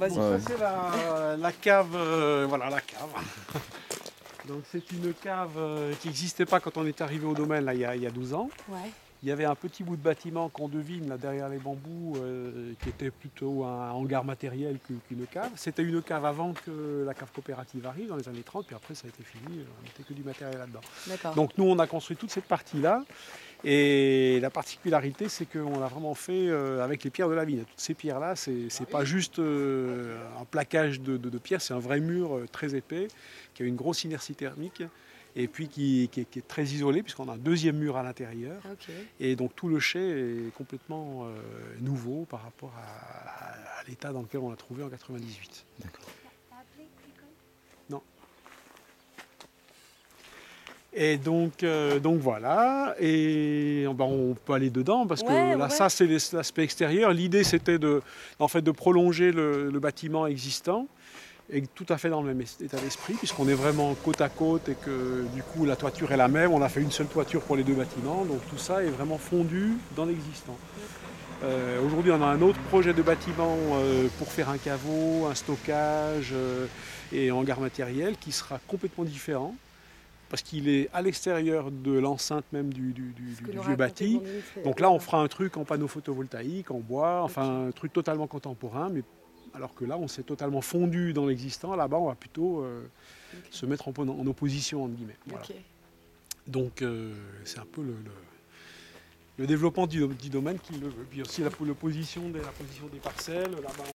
Vas-y. Ouais. Ça, c'est la cave, voilà la cave. Donc c'est une cave qui n'existait pas quand on est arrivé au domaine là, il y a 12 ans. Ouais. Il y avait un petit bout de bâtiment qu'on devine là, derrière les bambous qui était plutôt un hangar matériel qu'une cave. C'était une cave avant que la cave coopérative arrive dans les années 30, puis après ça a été fini, on n'était que du matériel là-dedans. D'accord. Donc nous on a construit toute cette partie-là. Et la particularité, c'est qu'on l'a vraiment fait avec les pierres de la vigne. Toutes ces pierres-là, c'est pas juste un plaquage de pierres, c'est un vrai mur très épais, qui a une grosse inertie thermique, et puis qui est très isolé, puisqu'on a un deuxième mur à l'intérieur. Ok. Et donc tout le chai est complètement nouveau par rapport à l'état dans lequel on l'a trouvé en 98. D'accord. Non. Et donc voilà, et ben, on peut aller dedans parce que Ouais, là, ouais. ça c'est l'aspect extérieur. L'idée c'était en fait, de prolonger le bâtiment existant, et tout à fait dans le même état d'esprit, puisqu'on est vraiment côte à côte et que du coup la toiture est la même. On a fait une seule toiture pour les deux bâtiments, donc tout ça est vraiment fondu dans l'existant. Aujourd'hui, on a un autre projet de bâtiment pour faire un caveau, un stockage et un hangar matériel qui sera complètement différent, parce qu'il est à l'extérieur de l'enceinte même du vieux bâti. Donc là, on fera un truc en panneau photovoltaïque, en bois, enfin un truc totalement contemporain, mais alors que là, on s'est totalement fondu dans l'existant. Là-bas, on va plutôt se mettre en opposition, entre guillemets. Voilà. Ok. Donc c'est un peu le développement du domaine qui le veut. Puis aussi la position des parcelles. Là-bas,